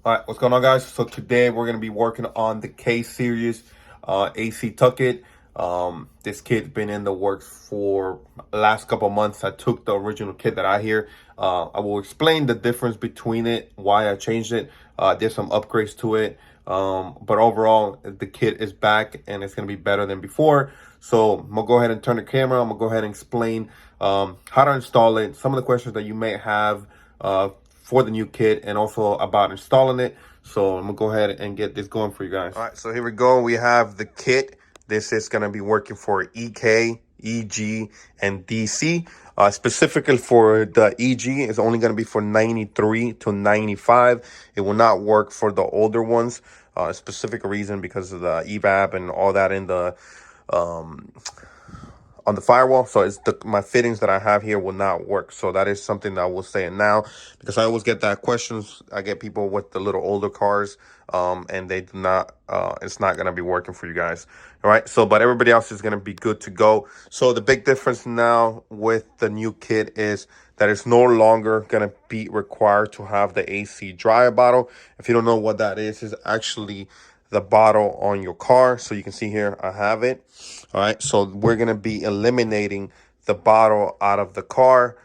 All right, what's going on, guys? So today we're going to be working on the K series AC Tucket. This kit's been in the works for the last couple months. I took the original kit that I hear. I will explain the difference between it, why I changed it, did some upgrades to it. But overall, the kit is back and it's going to be better than before. So I'm going to go ahead and turn the camera. I'm going to go ahead and explain how to install it, some of the questions that you may have for the new kit, and also about installing it. So I'm gonna go ahead and get this going for you guys. All right, so here we go. We have the kit. This is gonna be working for EK, EG, and DC. Specifically for the EG, it's only gonna be for 93 to 95. It will not work for the older ones. Specific reason because of the evap and all that in the on the firewall. So it's my fittings that I have here will not work. So that is something that I will say now, because I always get that questions. I get people with the little older cars and they do not it's not going to be working for you guys. All right, so but everybody else is going to be good to go. So the big difference now with the new kit is that it's no longer going to be required to have the AC dryer bottle. If you don't know what that is actually the bottle on your car. So you can see here I have it. All right, so we're gonna be eliminating the bottle out of the car.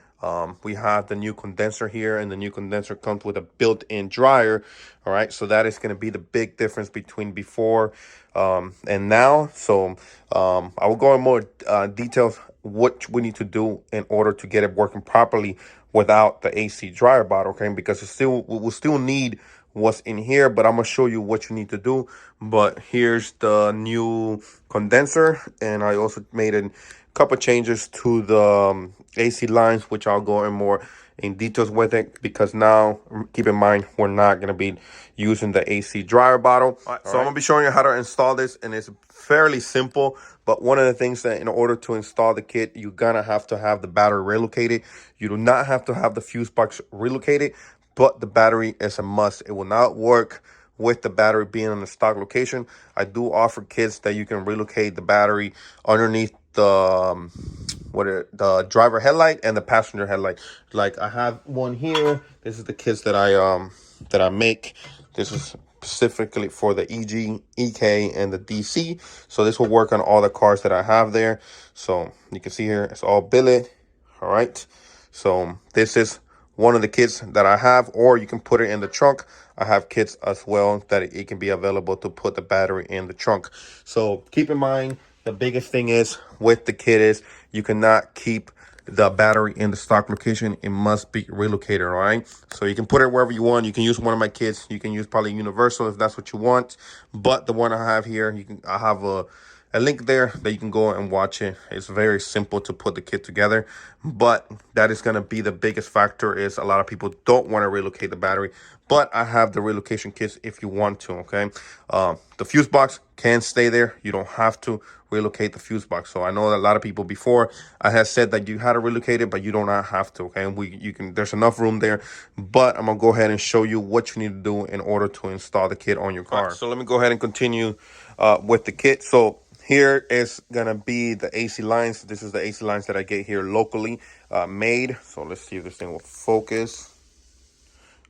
We have the new condenser here, and the new condenser comes with a built-in dryer. All right, so that is going to be the big difference between before and now. So I will go in more details what we need to do in order to get it working properly without the AC dryer bottle, okay? Because we will still need what's in here, but I'm gonna show you what you need to do. But here's the new condenser, and I also made a couple changes to the AC lines, which I'll go in more in details with it, because now keep in mind we're not going to be using the AC dryer bottle. All right, so I'm going to be showing you how to install this, and it's fairly simple. But one of the things that in order to install the kit, you're going to have the battery relocated. You do not have to have the fuse box relocated, but the battery is a must. It will not work with the battery being in the stock location. I do offer kits that you can relocate the battery underneath the the driver headlight and the passenger headlight. Like I have one here. This is the kits that I make. This is specifically for the EG, EK, and the DC. So this will work on all the cars that I have there. So you can see here it's all billet. All right, so this is one of the kits that I have, or you can put it in the trunk. I have kits as well that it can be available to put the battery in the trunk. So keep in mind, the biggest thing is with the kit is you cannot keep the battery in the stock location. It must be relocated. All right, so you can put it wherever you want. You can use one of my kits. You can use probably universal if that's what you want, but the one I have here, I have a link there that you can go and watch it. It's very simple to put the kit together, but that is going to be the biggest factor. Is a lot of people don't want to relocate the battery, but I have the relocation kits if you want to. Okay, the fuse box can stay there. You don't have to relocate the fuse box. So I know that a lot of people before I had said that you had to relocate it, but you do not have to. Okay, there's enough room there. But I'm gonna go ahead and show you what you need to do in order to install the kit on your car. Right, so let me go ahead and continue with the kit. So here is gonna be the AC lines. This is the AC lines that I get here locally made. So let's see if this thing will focus.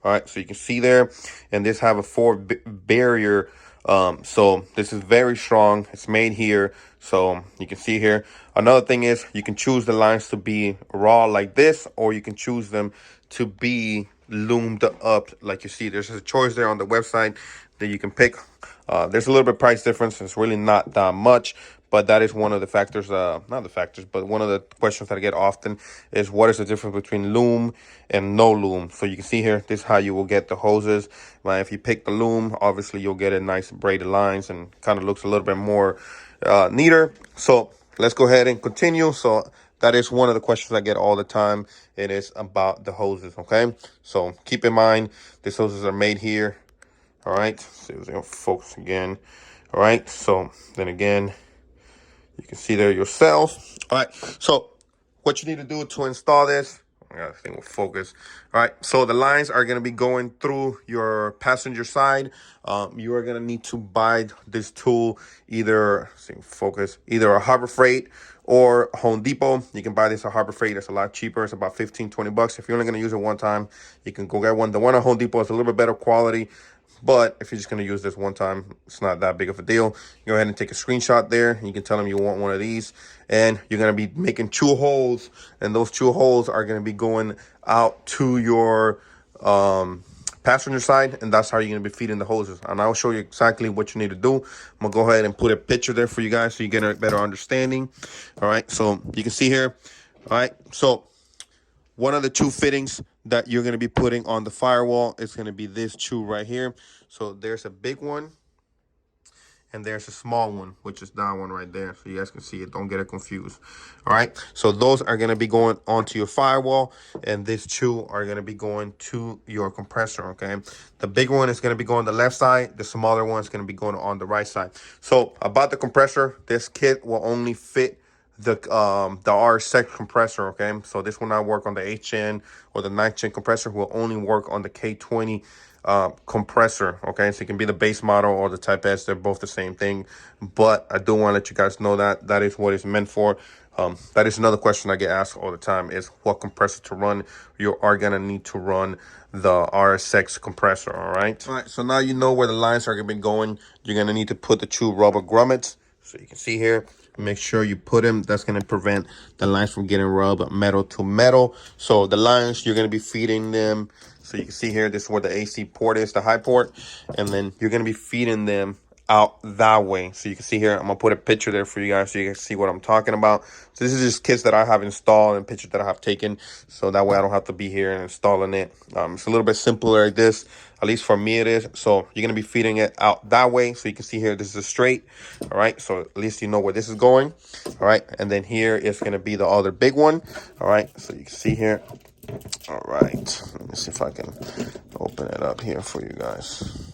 All right, so you can see there, and this have a 4 barrier. So this is very strong. It's made here, so you can see here. Another thing is you can choose the lines to be raw like this, or you can choose them to be loomed up like you see. There's a choice there on the website that you can pick. There's a little bit price difference. It's really not that much, but that is one of the factors, not the factors, but one of the questions that I get often is what is the difference between loom and no loom. So you can see here, this is how you will get the hoses. If you pick the loom, obviously you'll get a nice braided lines and kind of looks a little bit more neater. So let's go ahead and continue. So that is one of the questions I get all the time. It is about the hoses, okay? So keep in mind, these hoses are made here. All right, see if it's gonna focus again. All right, so then again, you can see there yourself. All right, so what you need to do to install this, I think we'll focus. All right, so the lines are gonna be going through your passenger side. You are gonna need to buy this tool either, either a Harbor Freight or Home Depot. You can buy this at Harbor Freight. It's a lot cheaper. It's about 15-20 bucks. If you're only gonna use it one time, you can go get one. The one at Home Depot is a little bit better quality, But if you're just going to use this one time, it's not that big of a deal. Go ahead and take a screenshot there. You can tell them you want one of these. And you're going to be making 2 holes. And those 2 holes are going to be going out to your passenger side. And that's how you're going to be feeding the hoses. And I'll show you exactly what you need to do. I'm going to go ahead and put a picture there for you guys so you get a better understanding. All right. So you can see here. All right. So one of the 2 fittings that you're going to be putting on the firewall is going to be this 2 right here. So there's a big one and there's a small one, which is that one right there. So you guys can see it. Don't get it confused. All right. So those are going to be going onto your firewall, and these 2 are going to be going to your compressor. Okay. The big one is going to be going on the left side. The smaller one is going to be going on the right side. So about the compressor, this kit will only fit the RSX compressor. Okay, so this will not work on the 8th-gen or the 9th-gen compressor. Will only work on the K20 compressor. Okay, so it can be the base model or the Type S. They're both the same thing, but I do want to let you guys know that that is what it's meant for. That is another question I get asked all the time, is what compressor to run. You are gonna need to run the RSX compressor. All right, so now you know where the lines are gonna be going. You're gonna need to put the 2 rubber grommets. So you can see here, make sure you put them. That's going to prevent the lines from getting rubbed metal to metal. So the lines, you're going to be feeding them. So you can see here, this is where the AC port is, the high port. And then you're going to be feeding them out that way. So you can see here, I'm going to put a picture there for you guys so you can see what I'm talking about. So this is just kits that I have installed and pictures that I have taken. So that way I don't have to be here and installing it. It's a little bit simpler like this. At least for me it is. So you're going to be feeding it out that way. So you can see here, this is a straight. All right. So at least you know where this is going. All right. And then here is going to be the other big one. All right. So you can see here. All right. Let me see if I can open it up here for you guys.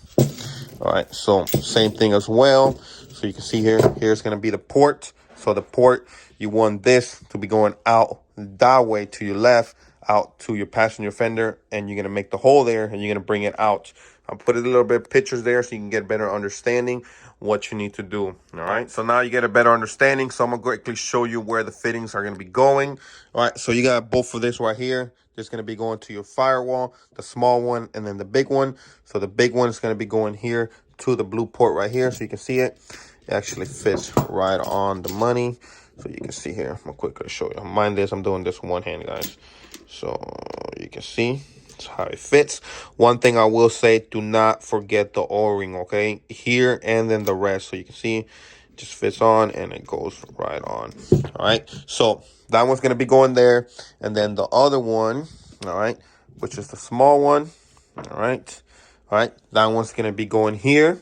All right. So same thing as well. So you can see here, here's going to be the port. So the port, you want this to be going out that way to your left, out to your passenger fender, and you're going to make the hole there and you're going to bring it out. I'll put a little bit of pictures there so you can get a better understanding what you need to do. All right, so now you get a better understanding. So I'm going to quickly show you where the fittings are going to be going. All right, so you got both of this right here. This is going to be going to your firewall, the small one, and then the big one. So the big one is going to be going here to the blue port right here, so you can see it. It actually fits right on the money. So you can see here, I'm gonna quickly show you. Mind this, I'm doing this with one hand, guys. So you can see that's how it fits. One thing I will say, do not forget the O-ring, okay? Here and then the rest. So you can see it just fits on and it goes right on. All right, so that one's gonna be going there. And then the other one, all right, which is the small one, all right, that one's gonna be going here.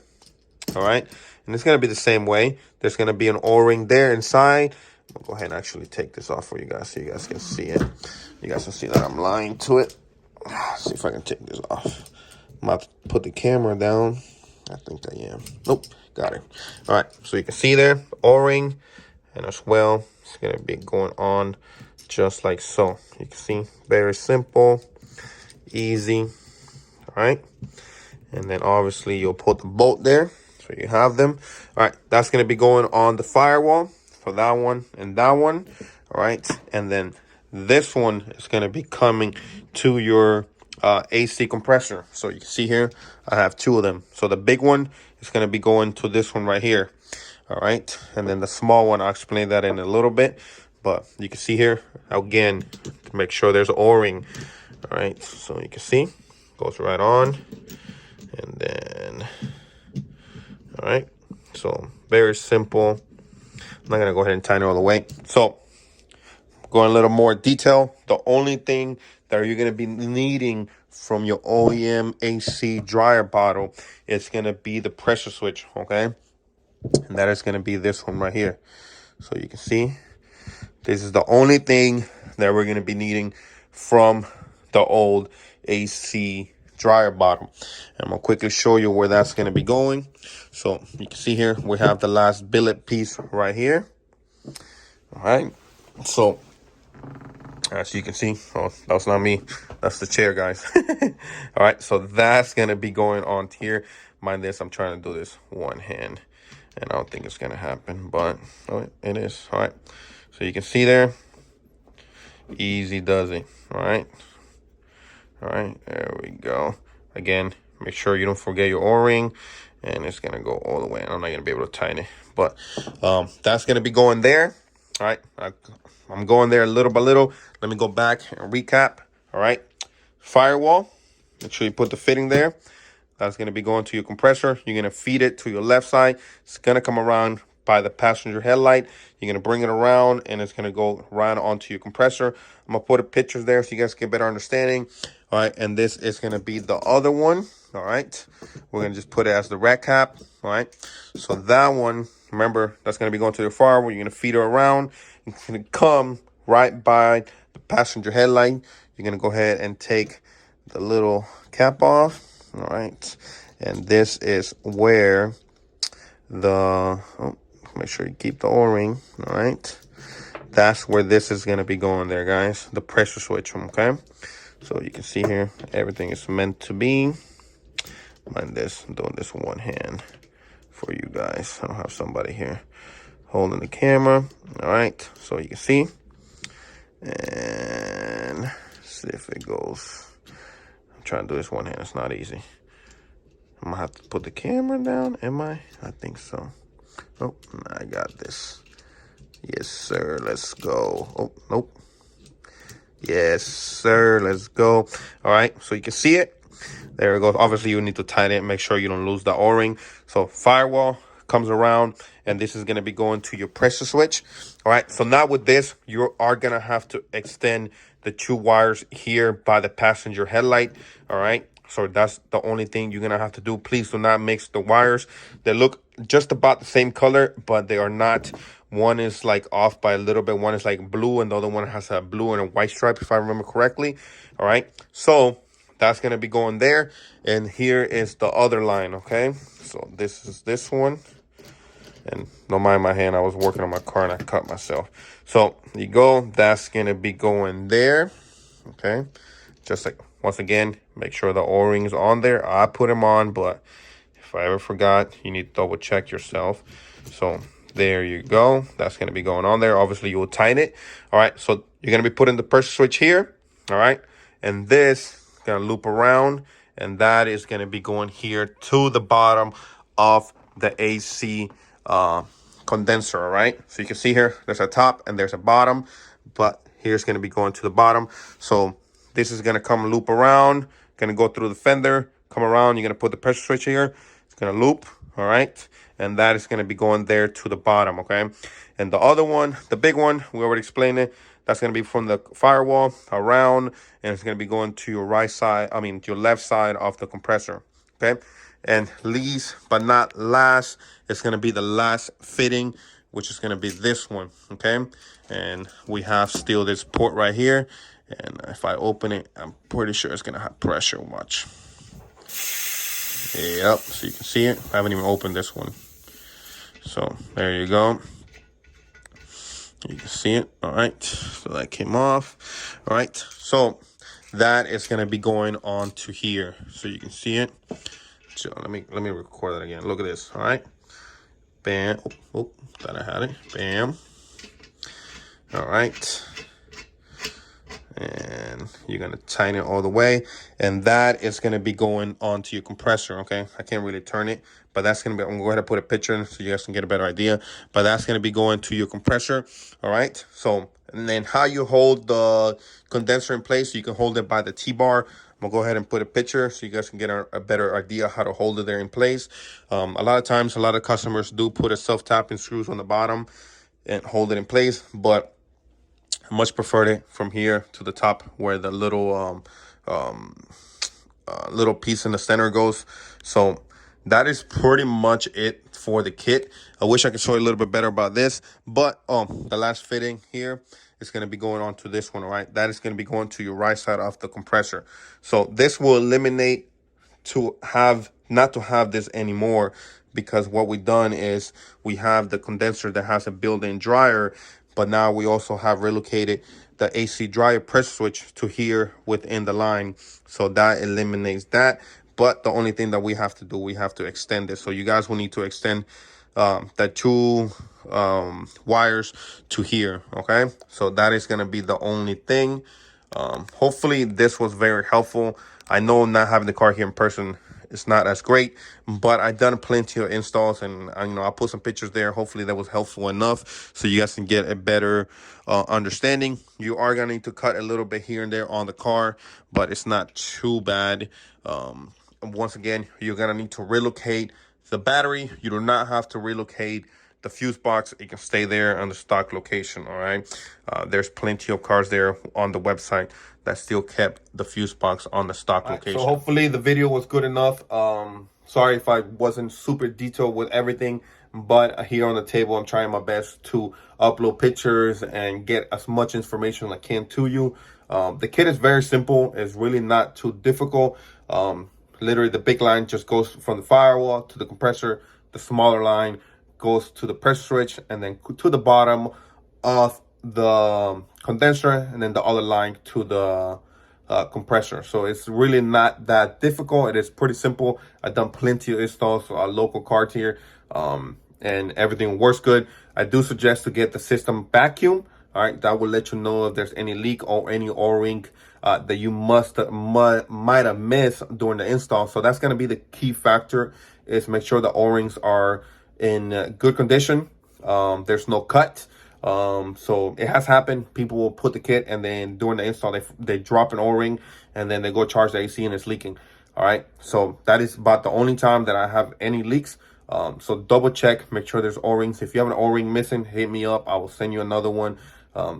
All right, and it's going to be the same way. There's going to be an O-ring there inside. I'll go ahead and actually take this off for you guys so you guys can see it. You guys can see that I'm lying to it. Let's see if I can take this off. I'm about to put the camera down. I think I am. Nope, got it. All right, so you can see there, O-ring, and as well, it's going to be going on just like so. You can see, very simple, easy. All right, and then obviously you'll put the bolt there. So you have them. All right, that's going to be going on the firewall for that one and that one. All right, and then this one is going to be coming to your AC compressor. So you can see here, I have 2 of them. So the big one is going to be going to this one right here. All right, and then the small one, I'll explain that in a little bit. But you can see here, again, to make sure there's an O-ring. All right, so you can see, goes right on. And then... all right, so very simple. I'm not gonna go ahead and tighten it all the way. So going a little more detail, the only thing that you're gonna be needing from your OEM AC dryer bottle is gonna be the pressure switch, okay? And that is gonna be this one right here. So you can see, this is the only thing that we're gonna be needing from the old AC dryer bottom. And I'm gonna quickly show you where that's gonna be going. So you can see here, we have the last billet piece right here. All right, so as you can see, oh, that's not me, that's the chair, guys. All right, so that's gonna be going on here. Mind this, I'm trying to do this one hand and I don't think it's gonna happen, but oh, it is. All right, so you can see there, easy does it. All right, there we go. Again, Make sure you don't forget your O-ring, and it's gonna go all the way. I'm not gonna be able to tighten it, but that's gonna be going there. All right, I'm going there little by little. Let me go back and recap. All right, firewall. Make sure you put the fitting there. That's going to be going to your compressor. You're going to feed it to your left side. It's going to come around by the passenger headlight. You're going to bring it around, and it's going to go right onto your compressor. I'm going to put pictures there so you guys get a better understanding. All right, and this is going to be the other one. All right, we're going to just put it as the rat cap. All right, so that one, remember, that's going to be going to your firewall. You're going to feed it around. It's going to come right by the passenger headlight. You're going to go ahead and take the little cap off. All right, and this is where make sure you keep the O-ring. All right, that's where this is going to be going there, guys, the pressure switch. Okay, so you can see here everything is meant to be. Mind this, I'm doing this with one hand for you guys. I don't have somebody here holding the camera. All right, so you can see, and see if it goes. Trying to do this one hand, it's not easy. I'm gonna have to put the camera down. Am I think so. Oh, I got this. Yes sir, let's go. Oh nope. Yes sir, let's go. All right, so you can see it. There it goes. Obviously you need to tighten it, make sure you don't lose the O-ring. So firewall comes around, and this is going to be going to your pressure switch. All right, so now with this, you are going to have to extend the 2 wires here by the passenger headlight. All right, so that's the only thing you're going to have to do. Please do not mix the wires. They look just about the same color, but they are not. One is like off by a little bit. One is like blue, and the other one has a blue and a white stripe, if I remember correctly. All right, so that's going to be going there. And here is the other line, okay? So this is this one. And don't mind my hand. I was working on my car and I cut myself. So you go. That's going to be going there, okay? Just like, once again, make sure the O-ring's on there. I put them on, but if I ever forgot, you need to double check yourself. So there you go. That's going to be going on there. Obviously, you will tighten it. All right, so you're going to be putting the pressure switch here, all right? And this going to loop around, and that is going to be going here to the bottom of the AC condenser. All right, so you can see here there's a top and there's a bottom, but here's going to be going to the bottom. So this is going to come loop around, going to go through the fender, come around. You're going to put the pressure switch here. It's going to loop. All right, and that is going to be going there to the bottom. Okay, and the other one, the big one, we already explained it. That's going to be from the firewall around, and it's going to be going to your right side, your left side of the compressor, okay? And least but not last, it's going to be the last fitting, which is going to be this one, okay? And we have still this port right here, and if I open it, I'm pretty sure it's going to have pressure. Watch. Yep, so you can see it. I haven't even opened this one. So there you go. You can see it. All right, so that came off. All right, so that is going to be going on to here, so you can see it. So let me record that again. Look at this. All right, bam. Oh, thought I had it. Bam. All right, and you're going to tighten it all the way, and that is going to be going onto your compressor. Okay, I can't really turn it, but that's going to be, I'm going to go ahead and put a picture in so you guys can get a better idea, but that's going to be going to your compressor. All right, so, and then how you hold the condenser in place, you can hold it by the T-bar. I'm going to go ahead and put a picture so you guys can get a better idea how to hold it there in place. A lot of times, a lot of customers do put a self-tapping screws on the bottom and hold it in place, but I much preferred it from here to the top where the little little piece in the center goes. So that is pretty much it for the kit. I wish I could show you a little bit better about this, but the last fitting here is going to be going on to this one. All right, that is going to be going to your right side of the compressor. So this will eliminate not to have this anymore, because what we've done is we have the condenser that has a built-in dryer, but now we also have relocated the AC dryer pressure switch to here within the line. So that eliminates that. But the only thing that we have to do, we have to extend it. So you guys will need to extend the 2 wires to here, okay? So that is going to be the only thing. Hopefully this was very helpful. I know not having the car here in person it's not as great, but I've done plenty of installs, and I'll put some pictures there. Hopefully that was helpful enough so you guys can get a better understanding. You are gonna need to cut a little bit here and there on the car, but it's not too bad. Once again, you're gonna need to relocate the battery. You do not have to relocate the fuse box. It can stay there on the stock location. All right, there's plenty of cars there on the website that still kept the fuse box on the stock location. So hopefully the video was good enough. Sorry if I wasn't super detailed with everything, but here on the table I'm trying my best to upload pictures and get as much information as I can to you. The kit is very simple. It's really not too difficult. Literally the big line just goes from the firewall to the compressor. The smaller line goes to the pressure switch, and then to the bottom of the condenser, and then the other line to the compressor. So it's really not that difficult. It is pretty simple. I've done plenty of installs on local cars here, and everything works good. I do suggest to get the system vacuum. All right, that will let you know if there's any leak or any O-ring that you might have missed during the install. So that's going to be the key factor, is make sure the O-rings are in good condition. There's no cut. So it has happened. People will put the kit, and then during the install they drop an O-ring, and then they go charge the AC and it's leaking. All right, so that is about the only time that I have any leaks. So double check, make sure there's O-rings. If you have an O-ring missing, hit me up. I will send you another one.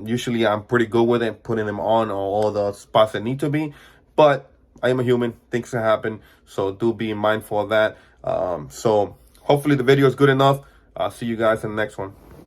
Usually I'm pretty good with it, putting them on all the spots that need to be, but I am a human, things can happen, so do be mindful of that. So hopefully the video is good enough. I'll see you guys in the next one.